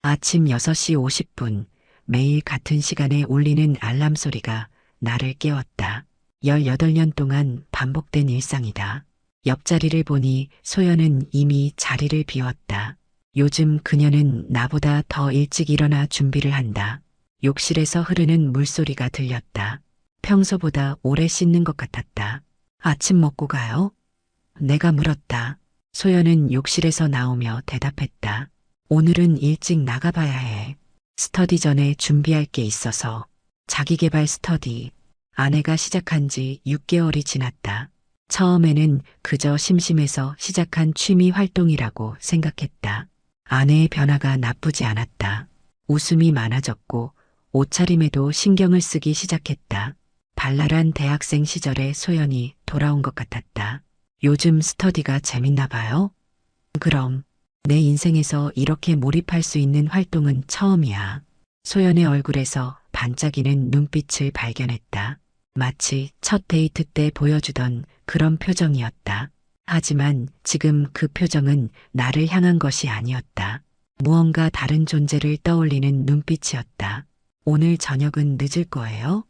아침 6시 50분, 매일 같은 시간에 울리는 알람 소리가 나를 깨웠다. 18년 동안 반복된 일상이다. 옆자리를 보니 소연은 이미 자리를 비웠다. 요즘 그녀는 나보다 더 일찍 일어나 준비를 한다. 욕실에서 흐르는 물소리가 들렸다. 평소보다 오래 씻는 것 같았다. 아침 먹고 가요? 내가 물었다. 소연은 욕실에서 나오며 대답했다. 오늘은 일찍 나가봐야 해. 스터디 전에 준비할 게 있어서. 자기계발 스터디. 아내가 시작한 지 6개월이 지났다. 처음에는 그저 심심해서 시작한 취미 활동이라고 생각했다. 아내의 변화가 나쁘지 않았다. 웃음이 많아졌고 옷차림에도 신경을 쓰기 시작했다. 발랄한 대학생 시절의 소연이 돌아온 것 같았다. 요즘 스터디가 재밌나 봐요? 그럼 내 인생에서 이렇게 몰입할 수 있는 활동은 처음이야. 소연의 얼굴에서 반짝이는 눈빛을 발견했다. 마치 첫 데이트 때 보여주던 그런 표정이었다. 하지만 지금 그 표정은 나를 향한 것이 아니었다. 무언가 다른 존재를 떠올리는 눈빛이었다. 오늘 저녁은 늦을 거예요?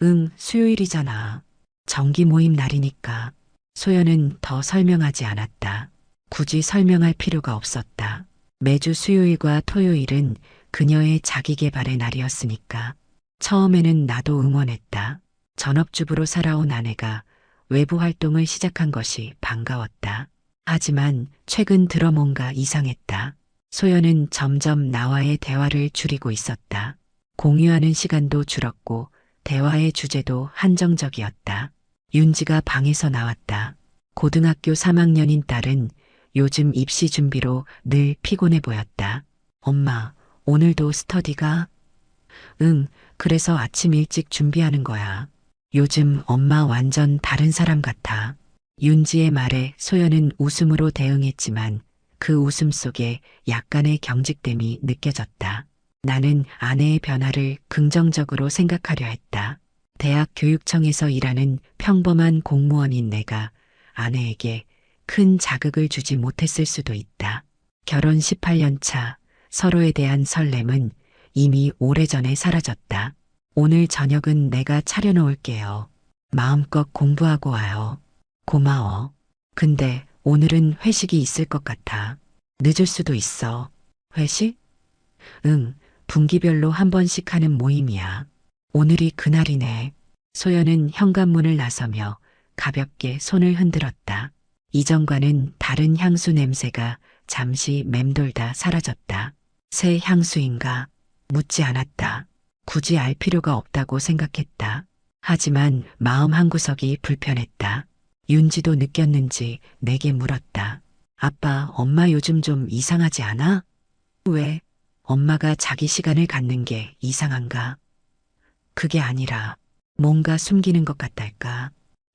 응, 수요일이잖아. 정기 모임 날이니까. 소연은 더 설명하지 않았다. 굳이 설명할 필요가 없었다. 매주 수요일과 토요일은 그녀의 자기계발의 날이었으니까. 처음에는 나도 응원했다. 전업주부로 살아온 아내가 외부 활동을 시작한 것이 반가웠다. 하지만 최근 들어 뭔가 이상했다. 소연은 점점 나와의 대화를 줄이고 있었다. 공유하는 시간도 줄었고 대화의 주제도 한정적이었다. 윤지가 방에서 나왔다. 고등학교 3학년인 딸은 요즘 입시 준비로 늘 피곤해 보였다. 엄마, 오늘도 스터디가? 응, 그래서 아침 일찍 준비하는 거야. 요즘 엄마 완전 다른 사람 같아. 윤지의 말에 소연은 웃음으로 대응했지만 그 웃음 속에 약간의 경직됨이 느껴졌다. 나는 아내의 변화를 긍정적으로 생각하려 했다. 대학 교육청에서 일하는 평범한 공무원인 내가 아내에게 큰 자극을 주지 못했을 수도 있다. 결혼 18년 차 서로에 대한 설렘은 이미 오래전에 사라졌다. 오늘 저녁은 내가 차려놓을게요. 마음껏 공부하고 와요. 고마워. 근데 오늘은 회식이 있을 것 같아. 늦을 수도 있어. 회식? 응, 분기별로 한 번씩 하는 모임이야. 오늘이 그날이네. 소연은 현관문을 나서며 가볍게 손을 흔들었다. 이전과는 다른 향수 냄새가 잠시 맴돌다 사라졌다. 새 향수인가? 묻지 않았다. 굳이 알 필요가 없다고 생각했다. 하지만 마음 한구석이 불편했다. 윤지도 느꼈는지 내게 물었다. 아빠, 엄마 요즘 좀 이상하지 않아? 왜? 엄마가 자기 시간을 갖는 게 이상한가? 그게 아니라 뭔가 숨기는 것 같달까?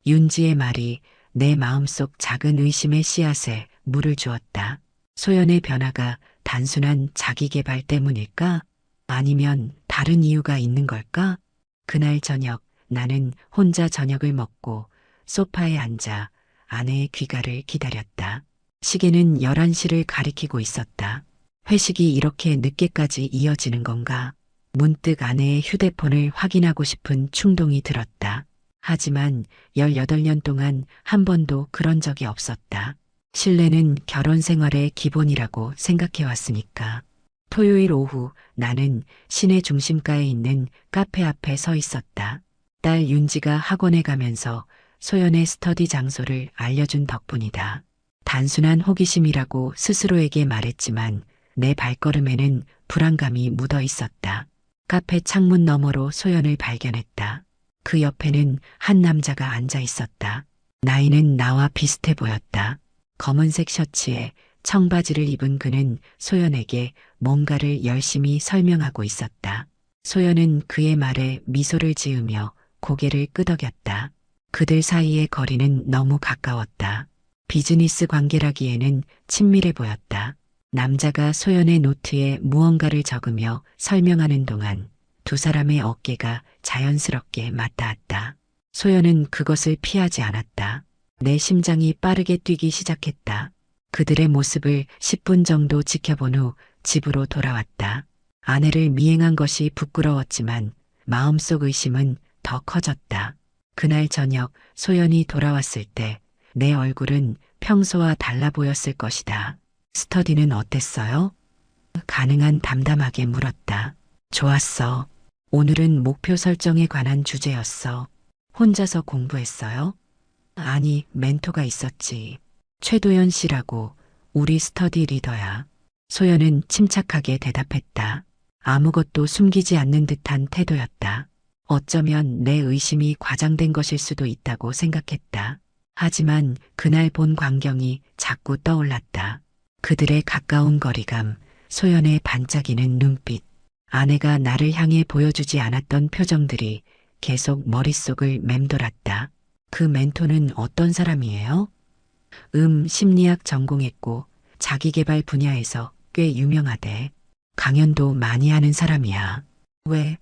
윤지의 말이 내 마음속 작은 의심의 씨앗에 물을 주었다. 소연의 변화가 단순한 자기계발 때문일까? 아니면 다른 이유가 있는 걸까? 그날 저녁 나는 혼자 저녁을 먹고 소파에 앉아 아내의 귀가를 기다렸다. 시계는 11시를 가리키고 있었다. 회식이 이렇게 늦게까지 이어지는 건가? 문득 아내의 휴대폰을 확인하고 싶은 충동이 들었다. 하지만 18년 동안 한 번도 그런 적이 없었다. 신뢰는 결혼 생활의 기본이라고 생각해왔으니까. 토요일 오후 나는 시내 중심가에 있는 카페 앞에 서 있었다. 딸 윤지가 학원에 가면서 소연의 스터디 장소를 알려준 덕분이다. 단순한 호기심이라고 스스로에게 말했지만 내 발걸음에는 불안감이 묻어 있었다. 카페 창문 너머로 소연을 발견했다. 그 옆에는 한 남자가 앉아 있었다. 나이는 나와 비슷해 보였다. 검은색 셔츠에 청바지를 입은 그는 소연에게 뭔가를 열심히 설명하고 있었다. 소연은 그의 말에 미소를 지으며 고개를 끄덕였다. 그들 사이의 거리는 너무 가까웠다. 비즈니스 관계라기에는 친밀해 보였다. 남자가 소연의 노트에 무언가를 적으며 설명하는 동안 두 사람의 어깨가 자연스럽게 맞닿았다. 소연은 그것을 피하지 않았다. 내 심장이 빠르게 뛰기 시작했다. 그들의 모습을 10분 정도 지켜본 후 집으로 돌아왔다. 아내를 미행한 것이 부끄러웠지만 마음속 의심은 더 커졌다. 그날 저녁 소연이 돌아왔을 때 내 얼굴은 평소와 달라 보였을 것이다. 스터디는 어땠어요? 가능한 담담하게 물었다. 좋았어. 오늘은 목표 설정에 관한 주제였어. 혼자서 공부했어요? 아니, 멘토가 있었지. 최도연 씨라고 우리 스터디 리더야. 소연은 침착하게 대답했다. 아무것도 숨기지 않는 듯한 태도였다. 어쩌면 내 의심이 과장된 것일 수도 있다고 생각했다. 하지만 그날 본 광경이 자꾸 떠올랐다. 그들의 가까운 거리감, 소연의 반짝이는 눈빛, 아내가 나를 향해 보여주지 않았던 표정들이 계속 머릿속을 맴돌았다. 그 멘토는 어떤 사람이에요? 심리학 전공했고 자기계발 분야에서 꽤 유명하대. 강연도 많이 하는 사람이야. 왜?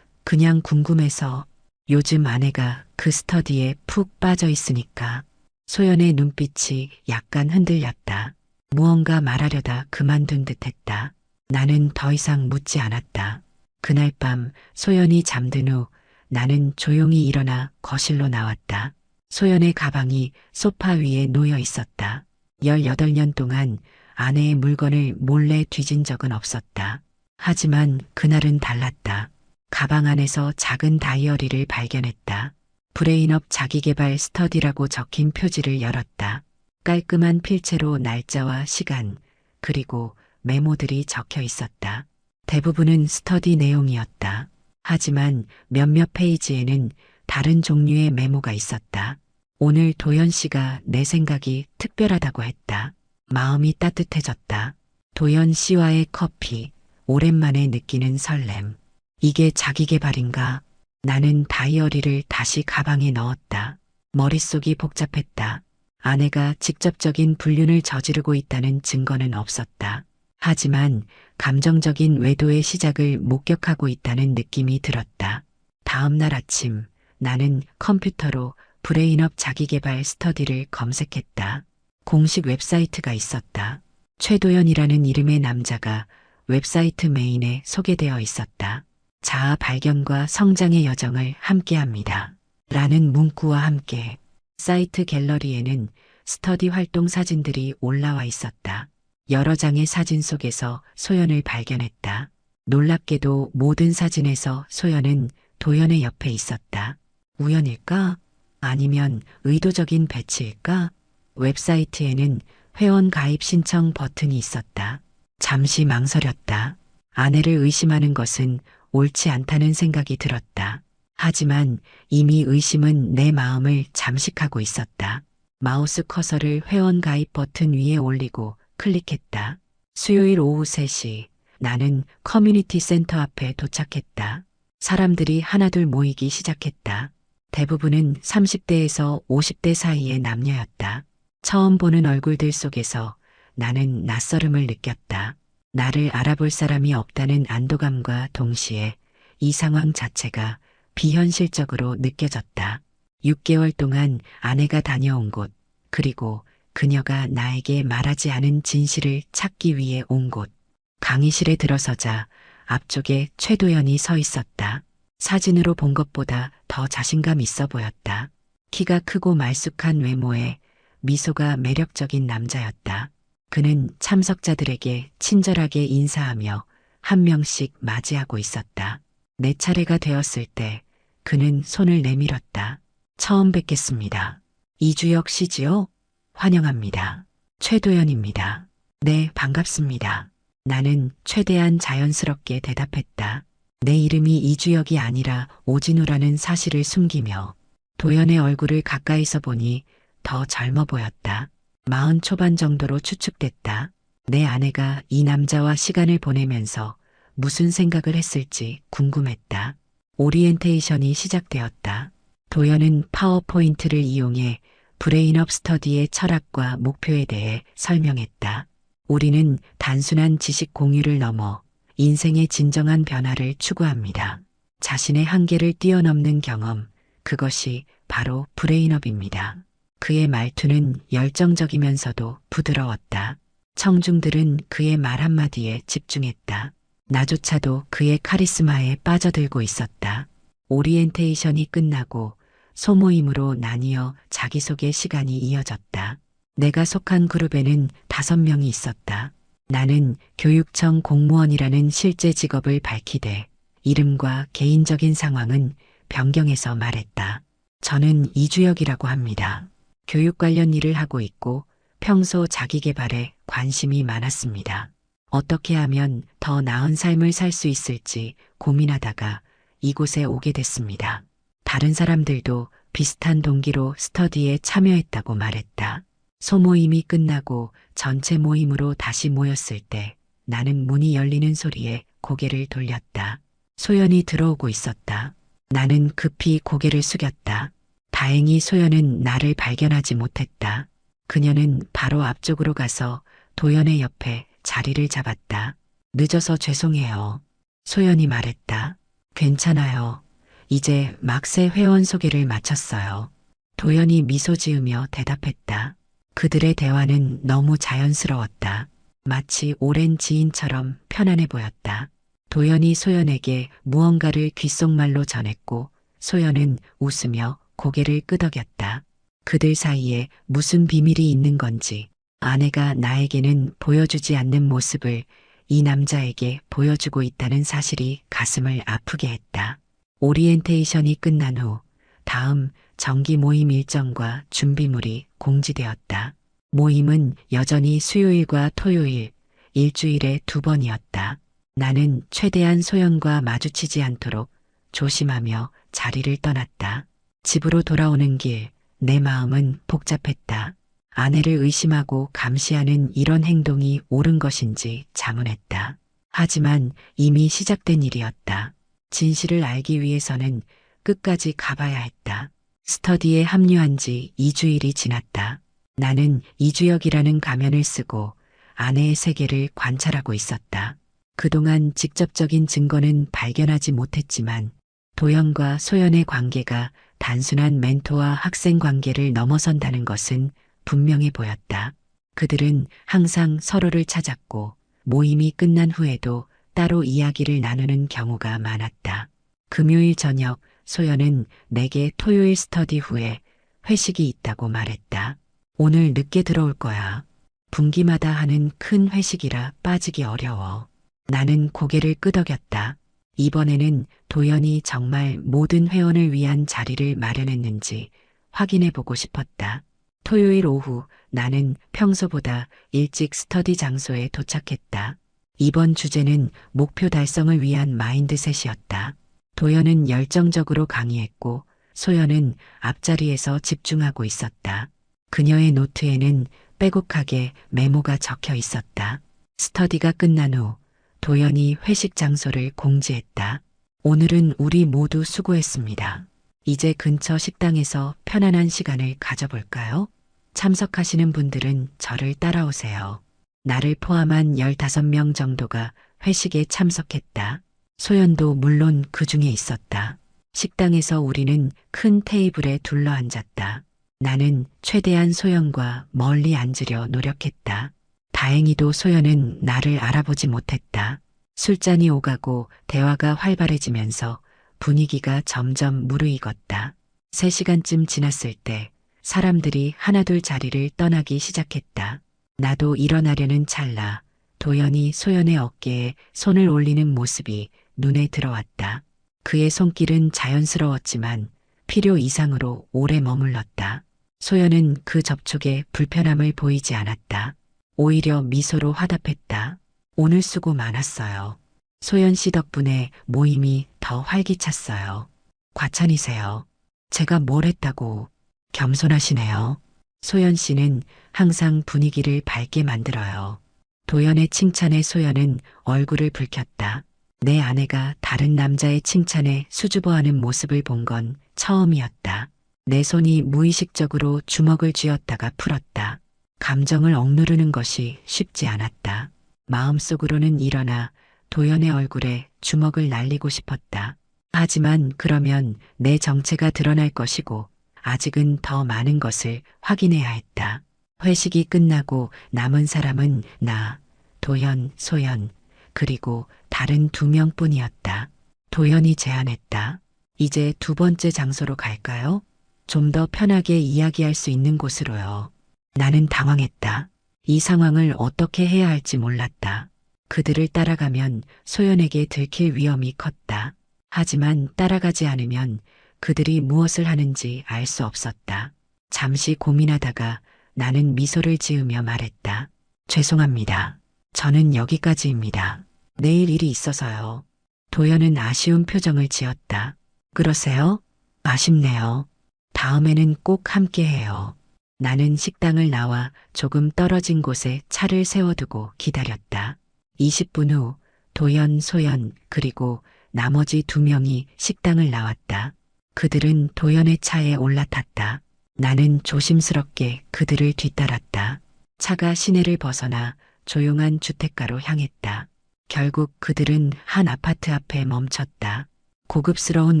그냥 궁금해서. 요즘 아내가 그 스터디에 푹 빠져 있으니까. 소연의 눈빛이 약간 흔들렸다. 무언가 말하려다 그만둔 듯했다. 나는 더 이상 묻지 않았다. 그날 밤 소연이 잠든 후 나는 조용히 일어나 거실로 나왔다. 소연의 가방이 소파 위에 놓여 있었다. 18년 동안 아내의 물건을 몰래 뒤진 적은 없었다. 하지만 그날은 달랐다. 가방 안에서 작은 다이어리를 발견했다. 브레인업 자기계발 스터디라고 적힌 표지를 열었다. 깔끔한 필체로 날짜와 시간, 그리고 메모들이 적혀 있었다. 대부분은 스터디 내용이었다. 하지만 몇몇 페이지에는 다른 종류의 메모가 있었다. 오늘 도연 씨가 내 생각이 특별하다고 했다. 마음이 따뜻해졌다. 도연 씨와의 커피, 오랜만에 느끼는 설렘. 이게 자기계발인가? 나는 다이어리를 다시 가방에 넣었다. 머릿속이 복잡했다. 아내가 직접적인 불륜을 저지르고 있다는 증거는 없었다. 하지만 감정적인 외도의 시작을 목격하고 있다는 느낌이 들었다. 다음 날 아침 나는 컴퓨터로 브레인업 자기계발 스터디를 검색했다. 공식 웹사이트가 있었다. 최도연이라는 이름의 남자가 웹사이트 메인에 소개되어 있었다. 자아 발견과 성장의 여정을 함께합니다. 라는 문구와 함께 사이트 갤러리에는 스터디 활동 사진들이 올라와 있었다. 여러 장의 사진 속에서 소연을 발견했다. 놀랍게도 모든 사진에서 소연은 도연의 옆에 있었다. 우연일까? 아니면 의도적인 배치일까? 웹사이트에는 회원 가입 신청 버튼이 있었다. 잠시 망설였다. 아내를 의심하는 것은 옳지 않다는 생각이 들었다. 하지만 이미 의심은 내 마음을 잠식하고 있었다. 마우스 커서를 회원 가입 버튼 위에 올리고 클릭했다. 수요일 오후 3시 나는 커뮤니티 센터 앞에 도착했다. 사람들이 하나둘 모이기 시작했다. 대부분은 30대에서 50대 사이의 남녀였다. 처음 보는 얼굴들 속에서 나는 낯설음을 느꼈다. 나를 알아볼 사람이 없다는 안도감과 동시에 이 상황 자체가 비현실적으로 느껴졌다. 6개월 동안 아내가 다녀온 곳, 그리고 그녀가 나에게 말하지 않은 진실을 찾기 위해 온 곳. 강의실에 들어서자 앞쪽에 최도연이 서 있었다. 사진으로 본 것보다 더 자신감 있어 보였다. 키가 크고 말쑥한 외모에 미소가 매력적인 남자였다. 그는 참석자들에게 친절하게 인사하며 한 명씩 맞이하고 있었다. 내 차례가 되었을 때 그는 손을 내밀었다. 처음 뵙겠습니다. 이주혁 씨지요? 환영합니다. 최도연입니다. 네, 반갑습니다. 나는 최대한 자연스럽게 대답했다. 내 이름이 이주혁이 아니라 오진우라는 사실을 숨기며 도연의 얼굴을 가까이서 보니 더 젊어 보였다. 40 초반 정도로 추측됐다. 내 아내가 이 남자와 시간을 보내면서 무슨 생각을 했을지 궁금했다. 오리엔테이션이 시작되었다. 도연은 파워포인트를 이용해 브레인업 스터디의 철학과 목표에 대해 설명했다. 우리는 단순한 지식 공유를 넘어 인생의 진정한 변화를 추구합니다. 자신의 한계를 뛰어넘는 경험, 그것이 바로 브레인업입니다. 그의 말투는 열정적이면서도 부드러웠다. 청중들은 그의 말 한마디에 집중했다. 나조차도 그의 카리스마에 빠져들고 있었다. 오리엔테이션이 끝나고 소모임으로 나뉘어 자기소개 시간이 이어졌다. 내가 속한 그룹에는 5명이 있었다. 나는 교육청 공무원이라는 실제 직업을 밝히되 이름과 개인적인 상황은 변경해서 말했다. 저는 이주혁이라고 합니다. 교육 관련 일을 하고 있고 평소 자기계발에 관심이 많았습니다. 어떻게 하면 더 나은 삶을 살 수 있을지 고민하다가 이곳에 오게 됐습니다. 다른 사람들도 비슷한 동기로 스터디에 참여했다고 말했다. 소모임이 끝나고 전체 모임으로 다시 모였을 때 나는 문이 열리는 소리에 고개를 돌렸다. 소연이 들어오고 있었다. 나는 급히 고개를 숙였다. 다행히 소연은 나를 발견하지 못했다. 그녀는 바로 앞쪽으로 가서 도연의 옆에 자리를 잡았다. 늦어서 죄송해요. 소연이 말했다. 괜찮아요. 이제 막 새 회원 소개를 마쳤어요. 도연이 미소 지으며 대답했다. 그들의 대화는 너무 자연스러웠다. 마치 오랜 지인처럼 편안해 보였다. 도연이 소연에게 무언가를 귓속말로 전했고 소연은 웃으며 고개를 끄덕였다. 그들 사이에 무슨 비밀이 있는 건지 아내가 나에게는 보여주지 않는 모습을 이 남자에게 보여주고 있다는 사실이 가슴을 아프게 했다. 오리엔테이션이 끝난 후 다음 정기 모임 일정과 준비물이 공지되었다. 모임은 여전히 수요일과 토요일, 일주일에 2번이었다. 나는 최대한 소연과 마주치지 않도록 조심하며 자리를 떠났다. 집으로 돌아오는 길, 내 마음은 복잡했다. 아내를 의심하고 감시하는 이런 행동이 옳은 것인지 자문했다. 하지만 이미 시작된 일이었다. 진실을 알기 위해서는 끝까지 가봐야 했다. 스터디에 합류한 지 2주일이 지났다. 나는 이주혁이라는 가면을 쓰고 아내의 세계를 관찰하고 있었다. 그동안 직접적인 증거는 발견하지 못했지만 도연과 소연의 관계가 단순한 멘토와 학생 관계를 넘어선다는 것은 분명해 보였다. 그들은 항상 서로를 찾았고 모임이 끝난 후에도 따로 이야기를 나누는 경우가 많았다. 금요일 저녁 소연은 내게 토요일 스터디 후에 회식이 있다고 말했다. 오늘 늦게 들어올 거야. 분기마다 하는 큰 회식이라 빠지기 어려워. 나는 고개를 끄덕였다. 이번에는 도연이 정말 모든 회원을 위한 자리를 마련했는지 확인해 보고 싶었다. 토요일 오후 나는 평소보다 일찍 스터디 장소에 도착했다. 이번 주제는 목표 달성을 위한 마인드셋이었다. 도연은 열정적으로 강의했고 소연은 앞자리에서 집중하고 있었다. 그녀의 노트에는 빼곡하게 메모가 적혀 있었다. 스터디가 끝난 후 도연이 회식 장소를 공지했다. 오늘은 우리 모두 수고했습니다. 이제 근처 식당에서 편안한 시간을 가져볼까요? 참석하시는 분들은 저를 따라오세요. 나를 포함한 15명 정도가 회식에 참석했다. 소연도 물론 그 중에 있었다. 식당에서 우리는 큰 테이블에 둘러앉았다. 나는 최대한 소연과 멀리 앉으려 노력했다. 다행히도 소연은 나를 알아보지 못했다. 술잔이 오가고 대화가 활발해지면서 분위기가 점점 무르익었다. 3시간쯤 지났을 때 사람들이 하나둘 자리를 떠나기 시작했다. 나도 일어나려는 찰나 도연이 소연의 어깨에 손을 올리는 모습이 눈에 들어왔다. 그의 손길은 자연스러웠지만 필요 이상으로 오래 머물렀다. 소연은 그 접촉에 불편함을 보이지 않았다. 오히려 미소로 화답했다. 오늘 수고 많았어요. 소연 씨 덕분에 모임이 더 활기찼어요. 과찬이세요. 제가 뭘 했다고. 겸손하시네요. 소연 씨는 항상 분위기를 밝게 만들어요. 도연의 칭찬에 소연은 얼굴을 붉혔다. 내 아내가 다른 남자의 칭찬에 수줍어하는 모습을 본 건 처음이었다. 내 손이 무의식적으로 주먹을 쥐었다가 풀었다. 감정을 억누르는 것이 쉽지 않았다. 마음속으로는 일어나 도연의 얼굴에 주먹을 날리고 싶었다. 하지만 그러면 내 정체가 드러날 것이고 아직은 더 많은 것을 확인해야 했다. 회식이 끝나고 남은 사람은 나, 도현, 소연, 그리고 다른 2명뿐이었다. 도현이 제안했다. 이제 2번째 장소로 갈까요? 좀 더 편하게 이야기할 수 있는 곳으로요. 나는 당황했다. 이 상황을 어떻게 해야 할지 몰랐다. 그들을 따라가면 소연에게 들킬 위험이 컸다. 하지만 따라가지 않으면 그들이 무엇을 하는지 알 수 없었다. 잠시 고민하다가 나는 미소를 지으며 말했다. 죄송합니다. 저는 여기까지입니다. 내일 일이 있어서요. 도연은 아쉬운 표정을 지었다. 그러세요? 아쉽네요. 다음에는 꼭 함께해요. 나는 식당을 나와 조금 떨어진 곳에 차를 세워두고 기다렸다. 20분 후 도연, 소연, 그리고 나머지 2명이 식당을 나왔다. 그들은 도연의 차에 올라탔다. 나는 조심스럽게 그들을 뒤따랐다. 차가 시내를 벗어나 조용한 주택가로 향했다. 결국 그들은 한 아파트 앞에 멈췄다. 고급스러운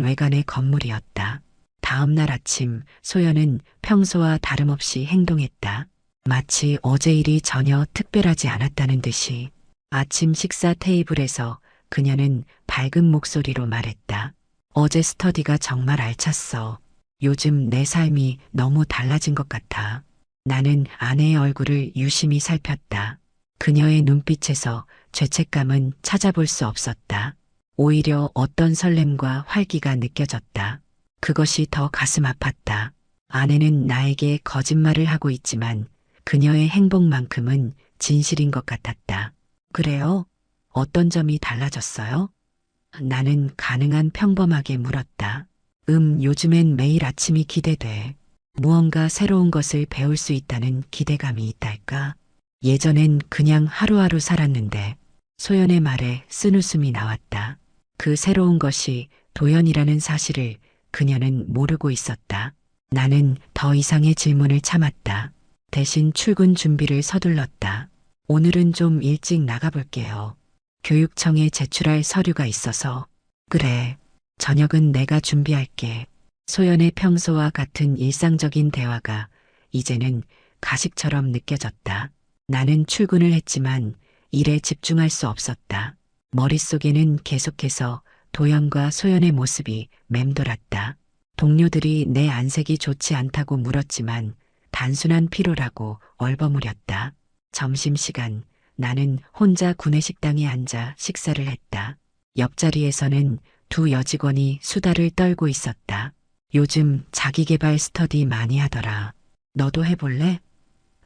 외관의 건물이었다. 다음 날 아침 소연은 평소와 다름없이 행동했다. 마치 어제 일이 전혀 특별하지 않았다는 듯이. 아침 식사 테이블에서 그녀는 밝은 목소리로 말했다. 어제 스터디가 정말 알찼어. 요즘 내 삶이 너무 달라진 것 같아. 나는 아내의 얼굴을 유심히 살폈다. 그녀의 눈빛에서 죄책감은 찾아볼 수 없었다. 오히려 어떤 설렘과 활기가 느껴졌다. 그것이 더 가슴 아팠다. 아내는 나에게 거짓말을 하고 있지만 그녀의 행복만큼은 진실인 것 같았다. 그래요? 어떤 점이 달라졌어요? 나는 가능한 평범하게 물었다. 요즘엔 매일 아침이 기대돼. 무언가 새로운 것을 배울 수 있다는 기대감이 있달까? 예전엔 그냥 하루하루 살았는데 소연의 말에 쓴웃음이 나왔다. 그 새로운 것이 도연이라는 사실을 그녀는 모르고 있었다. 나는 더 이상의 질문을 참았다. 대신 출근 준비를 서둘렀다. 오늘은 좀 일찍 나가볼게요. 교육청에 제출할 서류가 있어서. 그래, 저녁은 내가 준비할게. 소연의 평소와 같은 일상적인 대화가 이제는 가식처럼 느껴졌다. 나는 출근을 했지만 일에 집중할 수 없었다. 머릿속에는 계속해서 도연과 소연의 모습이 맴돌았다. 동료들이 내 안색이 좋지 않다고 물었지만 단순한 피로라고 얼버무렸다. 점심시간 나는 혼자 구내식당에 앉아 식사를 했다. 옆자리에서는 2 여직원이 수다를 떨고 있었다. 요즘 자기계발 스터디 많이 하더라. 너도 해볼래?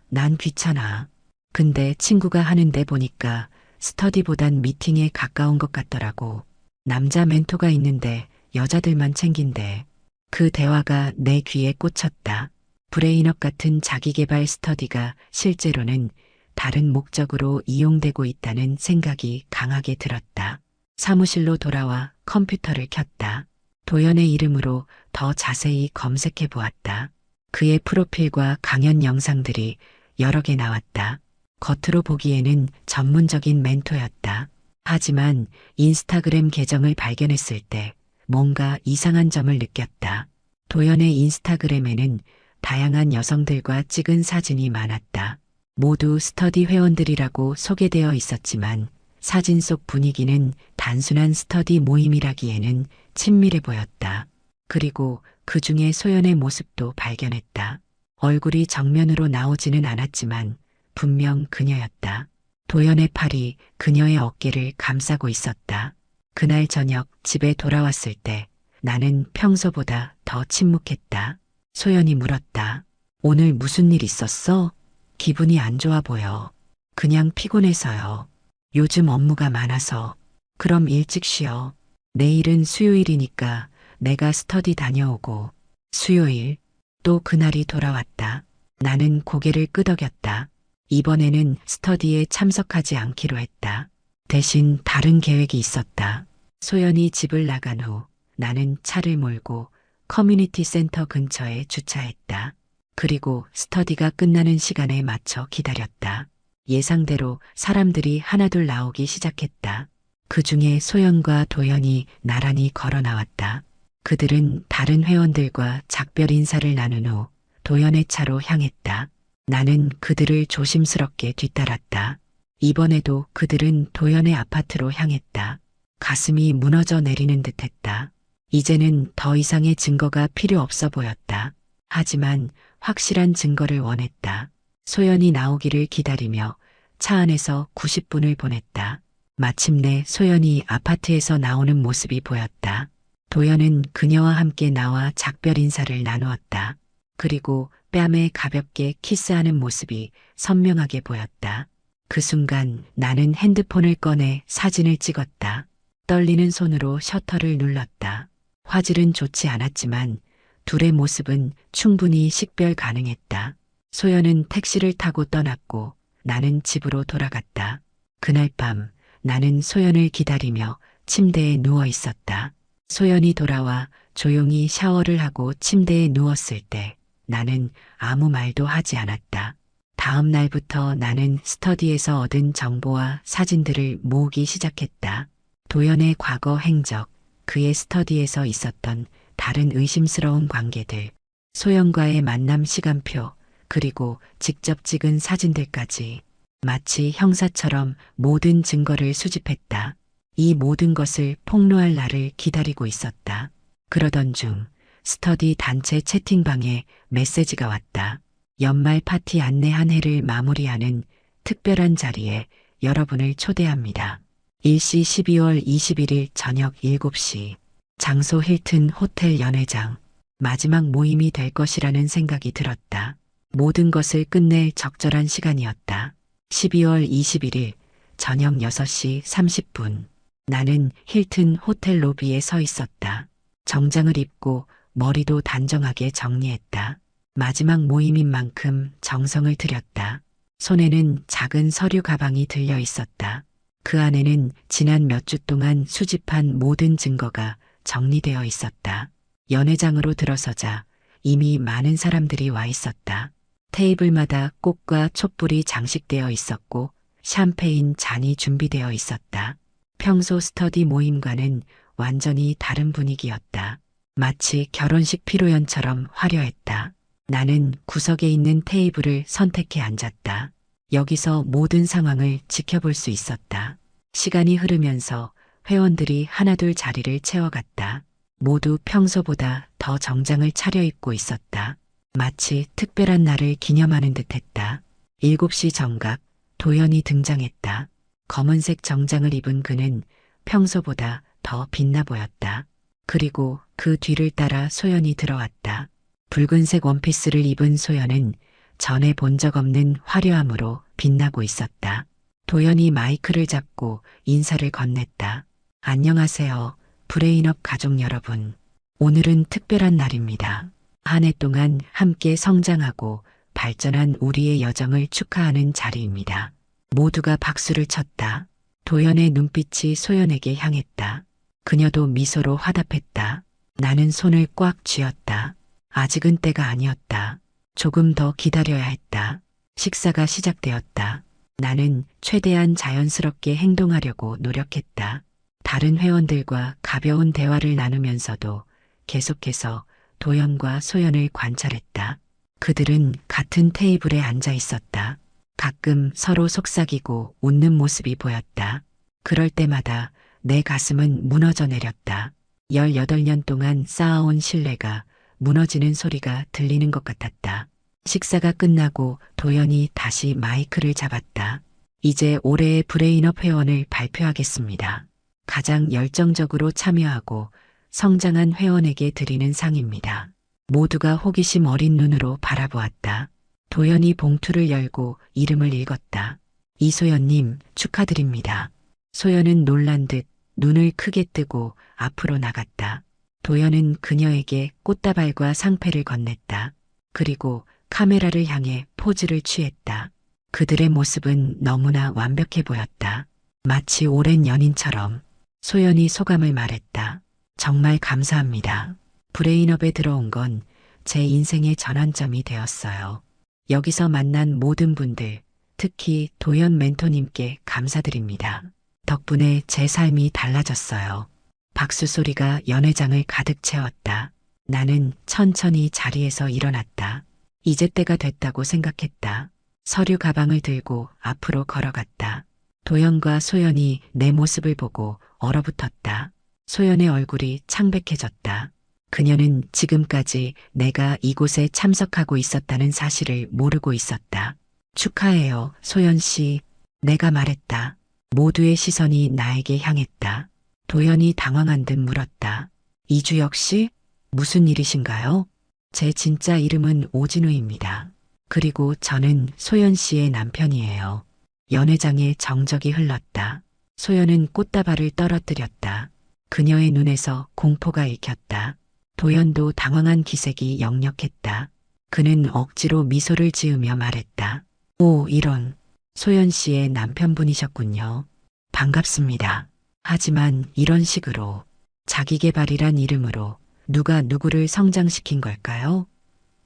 난 귀찮아. 근데 친구가 하는데 보니까 스터디보단 미팅에 가까운 것 같더라고. 남자 멘토가 있는데 여자들만 챙긴대. 그 대화가 내 귀에 꽂혔다. 브레인업 같은 자기계발 스터디가 실제로는 다른 목적으로 이용되고 있다는 생각이 강하게 들었다. 사무실로 돌아와 컴퓨터를 켰다. 도연의 이름으로 더 자세히 검색해 보았다. 그의 프로필과 강연 영상들이 여러 개 나왔다. 겉으로 보기에는 전문적인 멘토였다. 하지만 인스타그램 계정을 발견했을 때 뭔가 이상한 점을 느꼈다. 도연의 인스타그램에는 다양한 여성들과 찍은 사진이 많았다. 모두 스터디 회원들이라고 소개되어 있었지만 사진 속 분위기는 단순한 스터디 모임이라기에는 친밀해 보였다. 그리고 그 중에 소연의 모습도 발견했다. 얼굴이 정면으로 나오지는 않았지만 분명 그녀였다. 도연의 팔이 그녀의 어깨를 감싸고 있었다. 그날 저녁 집에 돌아왔을 때 나는 평소보다 더 침묵했다. 소연이 물었다. 오늘 무슨 일 있었어? 기분이 안 좋아 보여. 그냥 피곤해서요. 요즘 업무가 많아서. 그럼 일찍 쉬어. 내일은 수요일이니까 내가 스터디 다녀오고. 수요일. 또 그날이 돌아왔다. 나는 고개를 끄덕였다. 이번에는 스터디에 참석하지 않기로 했다. 대신 다른 계획이 있었다. 소연이 집을 나간 후 나는 차를 몰고 커뮤니티 센터 근처에 주차했다. 그리고 스터디가 끝나는 시간에 맞춰 기다렸다. 예상대로 사람들이 하나둘 나오기 시작했다. 그 중에 소연과 도연이 나란히 걸어 나왔다. 그들은 다른 회원들과 작별 인사를 나눈 후 도연의 차로 향했다. 나는 그들을 조심스럽게 뒤따랐다. 이번에도 그들은 도연의 아파트로 향했다. 가슴이 무너져 내리는 듯했다. 이제는 더 이상의 증거가 필요 없어 보였다. 하지만 확실한 증거를 원했다. 소연이 나오기를 기다리며 차 안에서 90분을 보냈다. 마침내 소연이 아파트에서 나오는 모습이 보였다. 도연은 그녀와 함께 나와 작별 인사를 나누었다. 그리고 뺨에 가볍게 키스하는 모습이 선명하게 보였다. 그 순간 나는 핸드폰을 꺼내 사진을 찍었다. 떨리는 손으로 셔터를 눌렀다. 화질은 좋지 않았지만 둘의 모습은 충분히 식별 가능했다. 소연은 택시를 타고 떠났고 나는 집으로 돌아갔다. 그날 밤 나는 소연을 기다리며 침대에 누워 있었다. 소연이 돌아와 조용히 샤워를 하고 침대에 누웠을 때 나는 아무 말도 하지 않았다. 다음 날부터 나는 스터디에서 얻은 정보와 사진들을 모으기 시작했다. 도연의 과거 행적, 그의 스터디에서 있었던 다른 의심스러운 관계들, 소연과의 만남 시간표, 그리고 직접 찍은 사진들까지 마치 형사처럼 모든 증거를 수집했다. 이 모든 것을 폭로할 날을 기다리고 있었다. 그러던 중 스터디 단체 채팅방에 메시지가 왔다. 연말 파티 안내 한 해를 마무리하는 특별한 자리에 여러분을 초대합니다. 일시 12월 21일 저녁 7시. 장소 힐튼 호텔 연회장. 마지막 모임이 될 것이라는 생각이 들었다. 모든 것을 끝낼 적절한 시간이었다. 12월 21일 저녁 6시 30분. 나는 힐튼 호텔 로비에 서 있었다. 정장을 입고 머리도 단정하게 정리했다. 마지막 모임인 만큼 정성을 들였다. 손에는 작은 서류 가방이 들려 있었다. 그 안에는 지난 몇 주 동안 수집한 모든 증거가 정리되어 있었다. 연회장으로 들어서자 이미 많은 사람들이 와 있었다. 테이블마다 꽃과 촛불이 장식되어 있었고 샴페인 잔이 준비되어 있었다. 평소 스터디 모임과는 완전히 다른 분위기였다. 마치 결혼식 피로연처럼 화려했다. 나는 구석에 있는 테이블을 선택해 앉았다. 여기서 모든 상황을 지켜볼 수 있었다. 시간이 흐르면서 회원들이 하나둘 자리를 채워갔다. 모두 평소보다 더 정장을 차려입고 있었다. 마치 특별한 날을 기념하는 듯했다. 7시 정각 도연이 등장했다. 검은색 정장을 입은 그는 평소보다 더 빛나 보였다. 그리고 그 뒤를 따라 소연이 들어왔다. 붉은색 원피스를 입은 소연은 전에 본 적 없는 화려함으로 빛나고 있었다. 도연이 마이크를 잡고 인사를 건넸다. 안녕하세요. 브레인업 가족 여러분. 오늘은 특별한 날입니다. 한 해 동안 함께 성장하고 발전한 우리의 여정을 축하하는 자리입니다. 모두가 박수를 쳤다. 도연의 눈빛이 소연에게 향했다. 그녀도 미소로 화답했다. 나는 손을 꽉 쥐었다. 아직은 때가 아니었다. 조금 더 기다려야 했다. 식사가 시작되었다. 나는 최대한 자연스럽게 행동하려고 노력했다. 다른 회원들과 가벼운 대화를 나누면서도 계속해서 도연과 소연을 관찰했다. 그들은 같은 테이블에 앉아 있었다. 가끔 서로 속삭이고 웃는 모습이 보였다. 그럴 때마다 내 가슴은 무너져 내렸다. 18년 동안 쌓아온 신뢰가 무너지는 소리가 들리는 것 같았다. 식사가 끝나고 도연이 다시 마이크를 잡았다. 이제 올해의 브레인업 회원을 발표하겠습니다. 가장 열정적으로 참여하고 성장한 회원에게 드리는 상입니다. 모두가 호기심 어린 눈으로 바라보았다. 도연이 봉투를 열고 이름을 읽었다. 이소연님 축하드립니다. 소연은 놀란 듯 눈을 크게 뜨고 앞으로 나갔다. 도연은 그녀에게 꽃다발과 상패를 건넸다. 그리고 카메라를 향해 포즈를 취했다. 그들의 모습은 너무나 완벽해 보였다. 마치 오랜 연인처럼. 소연이 소감을 말했다. 정말 감사합니다. 브레인업에 들어온 건 제 인생의 전환점이 되었어요. 여기서 만난 모든 분들, 특히 도연 멘토님께 감사드립니다. 덕분에 제 삶이 달라졌어요. 박수 소리가 연회장을 가득 채웠다. 나는 천천히 자리에서 일어났다. 이제 때가 됐다고 생각했다. 서류 가방을 들고 앞으로 걸어갔다. 도연과 소연이 내 모습을 보고 얼어붙었다. 소연의 얼굴이 창백해졌다. 그녀는 지금까지 내가 이곳에 참석하고 있었다는 사실을 모르고 있었다. 축하해요, 소연 씨. 내가 말했다. 모두의 시선이 나에게 향했다. 도연이 당황한 듯 물었다. 이주혁 씨? 무슨 일이신가요? 제 진짜 이름은 오진우입니다. 그리고 저는 소연 씨의 남편이에요. 연회장에 정적이 흘렀다. 소연은 꽃다발을 떨어뜨렸다. 그녀의 눈에서 공포가 읽혔다. 도연도 당황한 기색이 역력했다. 그는 억지로 미소를 지으며 말했다. 오, 이런. 소연 씨의 남편분이셨군요. 반갑습니다. 하지만 이런 식으로 자기계발이란 이름으로 누가 누구를 성장시킨 걸까요?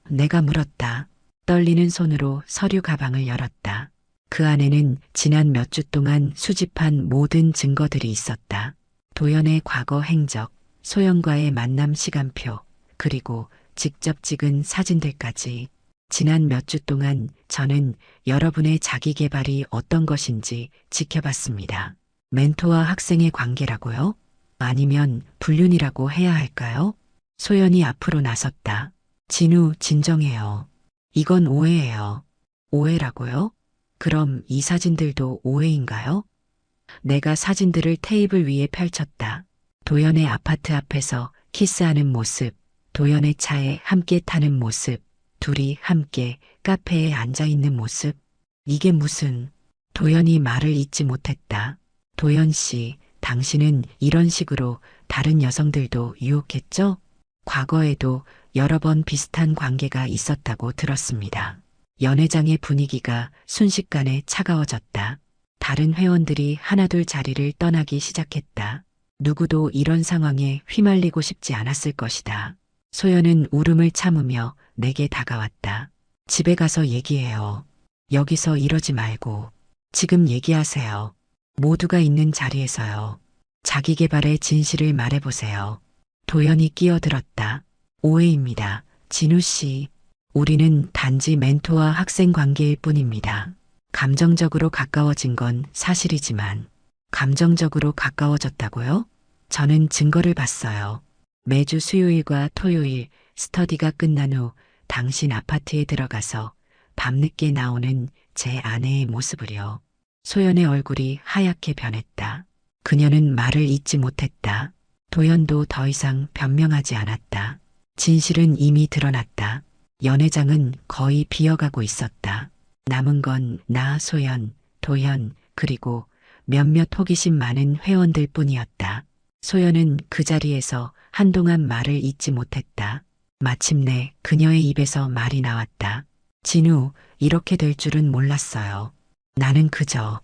내가 물었다. 떨리는 손으로 서류 가방을 열었다. 그 안에는 지난 몇 주 동안 수집한 모든 증거들이 있었다. 도연의 과거 행적, 소연과의 만남 시간표, 그리고 직접 찍은 사진들까지. 지난 몇 주 동안 저는 여러분의 자기계발이 어떤 것인지 지켜봤습니다. 멘토와 학생의 관계라고요? 아니면 불륜이라고 해야 할까요? 소연이 앞으로 나섰다. 진우, 진정해요. 이건 오해예요. 오해라고요? 그럼 이 사진들도 오해인가요? 내가 사진들을 테이블 위에 펼쳤다. 도연의 아파트 앞에서 키스하는 모습, 도연의 차에 함께 타는 모습, 둘이 함께 카페에 앉아 있는 모습. 이게 무슨... 도연이 말을 잇지 못했다. 도연 씨, 당신은 이런 식으로 다른 여성들도 유혹했죠? 과거에도 여러 번 비슷한 관계가 있었다고 들었습니다. 연회장의 분위기가 순식간에 차가워졌다. 다른 회원들이 하나둘 자리를 떠나기 시작했다. 누구도 이런 상황에 휘말리고 싶지 않았을 것이다. 소연은 울음을 참으며 내게 다가왔다. 집에 가서 얘기해요. 여기서 이러지 말고 지금 얘기하세요. 모두가 있는 자리에서요. 자기계발의 진실을 말해보세요. 도연이 끼어들었다. 오해입니다. 진우 씨. 우리는 단지 멘토와 학생 관계일 뿐입니다. 감정적으로 가까워진 건 사실이지만 감정적으로 가까워졌다고요? 저는 증거를 봤어요. 매주 수요일과 토요일 스터디가 끝난 후 당신 아파트에 들어가서 밤늦게 나오는 제 아내의 모습을요. 소연의 얼굴이 하얗게 변했다. 그녀는 말을 잇지 못했다. 도연도 더 이상 변명하지 않았다. 진실은 이미 드러났다. 연회장은 거의 비어가고 있었다. 남은 건 나, 소연, 도연, 그리고 몇몇 호기심 많은 회원들 뿐이었다. 소연은 그 자리에서 한동안 말을 잇지 못했다. 마침내 그녀의 입에서 말이 나왔다. 진우, 이렇게 될 줄은 몰랐어요. 나는 그저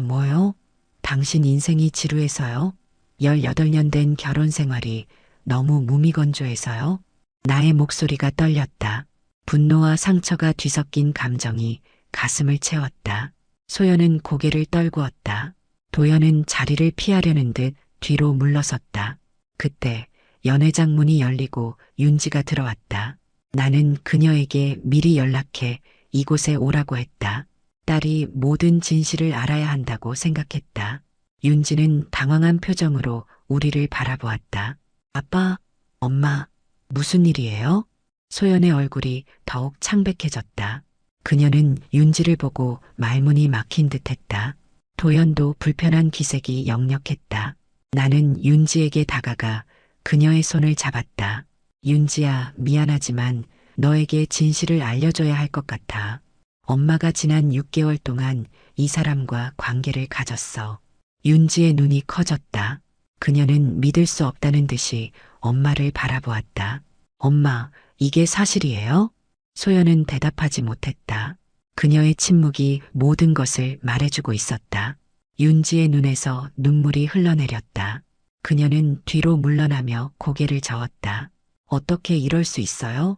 뭐요? 당신 인생이 지루해서요? 18년 된 결혼 생활이 너무 무미건조해서요? 나의 목소리가 떨렸다. 분노와 상처가 뒤섞인 감정이 가슴을 채웠다. 소연은 고개를 떨구었다. 도연은 자리를 피하려는 듯 뒤로 물러섰다. 그때 연회장 문이 열리고 윤지가 들어왔다. 나는 그녀에게 미리 연락해 이곳에 오라고 했다. 딸이 모든 진실을 알아야 한다고 생각했다. 윤지는 당황한 표정으로 우리를 바라보았다. 아빠, 엄마, 무슨 일이에요? 소연의 얼굴이 더욱 창백해졌다. 그녀는 윤지를 보고 말문이 막힌 듯했다. 도연도 불편한 기색이 역력했다. 나는 윤지에게 다가가 그녀의 손을 잡았다. 윤지야, 미안하지만 너에게 진실을 알려줘야 할 것 같아. 엄마가 지난 6개월 동안 이 사람과 관계를 가졌어. 윤지의 눈이 커졌다. 그녀는 믿을 수 없다는 듯이 엄마를 바라보았다. 엄마, 이게 사실이에요? 소연은 대답하지 못했다. 그녀의 침묵이 모든 것을 말해주고 있었다. 윤지의 눈에서 눈물이 흘러내렸다. 그녀는 뒤로 물러나며 고개를 저었다. 어떻게 이럴 수 있어요?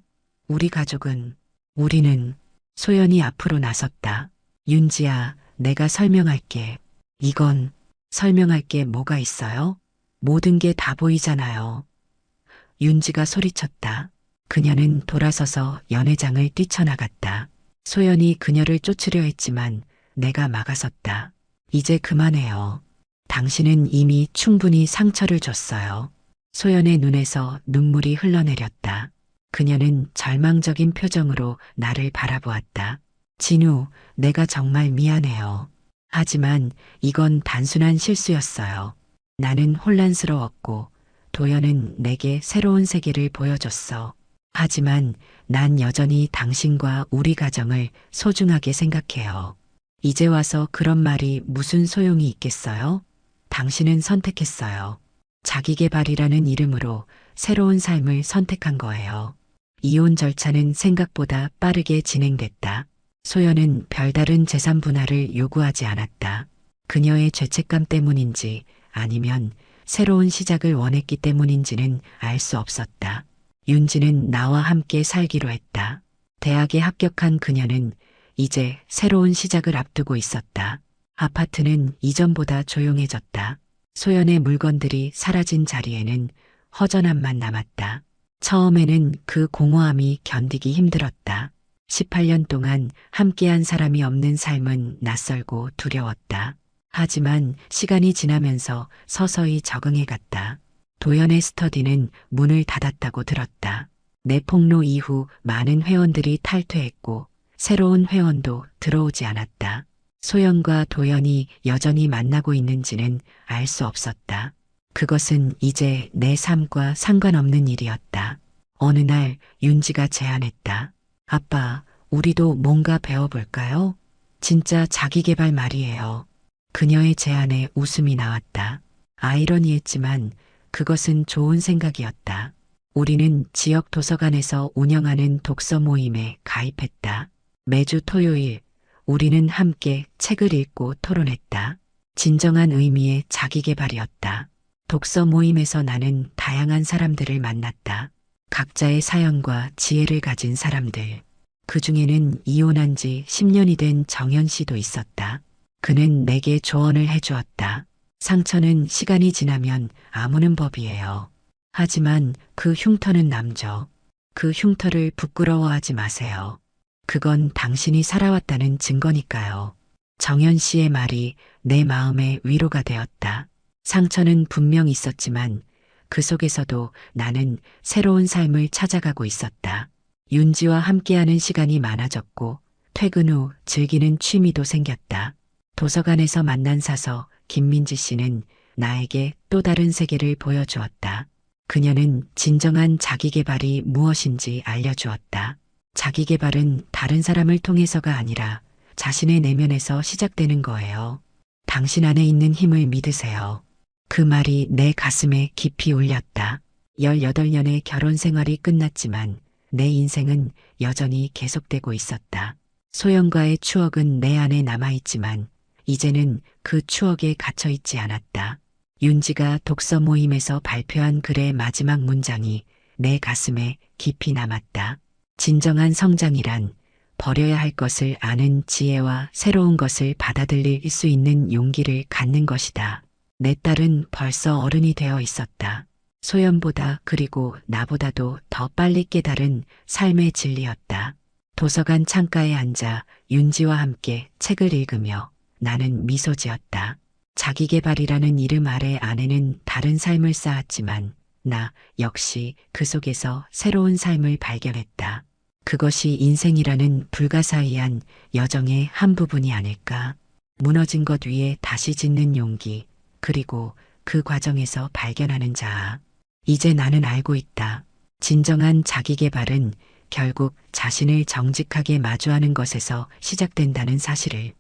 우리는 소연이 앞으로 나섰다. 윤지야, 내가 설명할게. 이건 설명할 게 뭐가 있어요? 모든 게 다 보이잖아요. 윤지가 소리쳤다. 그녀는 돌아서서 연회장을 뛰쳐나갔다. 소연이 그녀를 쫓으려 했지만 내가 막아섰다. 이제 그만해요. 당신은 이미 충분히 상처를 줬어요. 소연의 눈에서 눈물이 흘러내렸다. 그녀는 절망적인 표정으로 나를 바라보았다. 진우, 내가 정말 미안해요. 하지만 이건 단순한 실수였어요. 나는 혼란스러웠고 도연은 내게 새로운 세계를 보여줬어. 하지만 난 여전히 당신과 우리 가정을 소중하게 생각해요. 이제 와서 그런 말이 무슨 소용이 있겠어요? 당신은 선택했어요. 자기계발이라는 이름으로 새로운 삶을 선택한 거예요. 이혼 절차는 생각보다 빠르게 진행됐다. 소연은 별다른 재산 분할을 요구하지 않았다. 그녀의 죄책감 때문인지 아니면 새로운 시작을 원했기 때문인지는 알 수 없었다. 윤지는 나와 함께 살기로 했다. 대학에 합격한 그녀는 이제 새로운 시작을 앞두고 있었다. 아파트는 이전보다 조용해졌다. 소연의 물건들이 사라진 자리에는 허전함만 남았다. 처음에는 그 공허함이 견디기 힘들었다. 18년 동안 함께한 사람이 없는 삶은 낯설고 두려웠다. 하지만 시간이 지나면서 서서히 적응해 갔다. 도연의 스터디는 문을 닫았다고 들었다. 내 폭로 이후 많은 회원들이 탈퇴했고 새로운 회원도 들어오지 않았다. 소연과 도연이 여전히 만나고 있는지는 알 수 없었다. 그것은 이제 내 삶과 상관없는 일이었다. 어느 날 윤지가 제안했다. 아빠, 우리도 뭔가 배워볼까요? 진짜 자기계발 말이에요. 그녀의 제안에 웃음이 나왔다. 아이러니했지만 그것은 좋은 생각이었다. 우리는 지역 도서관에서 운영하는 독서 모임에 가입했다. 매주 토요일 우리는 함께 책을 읽고 토론했다. 진정한 의미의 자기계발이었다. 독서 모임에서 나는 다양한 사람들을 만났다. 각자의 사연과 지혜를 가진 사람들. 그 중에는 이혼한 지 10년이 된 정현 씨도 있었다. 그는 내게 조언을 해주었다. 상처는 시간이 지나면 아무는 법이에요. 하지만 그 흉터는 남죠. 그 흉터를 부끄러워하지 마세요. 그건 당신이 살아왔다는 증거니까요. 정현 씨의 말이 내 마음에 위로가 되었다. 상처는 분명 있었지만 그 속에서도 나는 새로운 삶을 찾아가고 있었다. 윤지와 함께하는 시간이 많아졌고 퇴근 후 즐기는 취미도 생겼다. 도서관에서 만난 사서 김민지 씨는 나에게 또 다른 세계를 보여주었다. 그녀는 진정한 자기계발이 무엇인지 알려주었다. 자기계발은 다른 사람을 통해서가 아니라 자신의 내면에서 시작되는 거예요. 당신 안에 있는 힘을 믿으세요. 그 말이 내 가슴에 깊이 울렸다. 18년의 결혼 생활이 끝났지만 내 인생은 여전히 계속되고 있었다. 소연과의 추억은 내 안에 남아있지만 이제는 그 추억에 갇혀있지 않았다. 윤지가 독서 모임에서 발표한 글의 마지막 문장이 내 가슴에 깊이 남았다. 진정한 성장이란 버려야 할 것을 아는 지혜와 새로운 것을 받아들일 수 있는 용기를 갖는 것이다. 내 딸은 벌써 어른이 되어 있었다. 소연보다 그리고 나보다도 더 빨리 깨달은 삶의 진리였다. 도서관 창가에 앉아 윤지와 함께 책을 읽으며 나는 미소 지었다. 자기계발이라는 이름 아래 안에는 다른 삶을 쌓았지만 나 역시 그 속에서 새로운 삶을 발견했다. 그것이 인생이라는 불가사의한 여정의 한 부분이 아닐까. 무너진 것 위에 다시 짓는 용기, 그리고 그 과정에서 발견하는 자아. 이제 나는 알고 있다. 진정한 자기계발은 결국 자신을 정직하게 마주하는 것에서 시작된다는 사실을.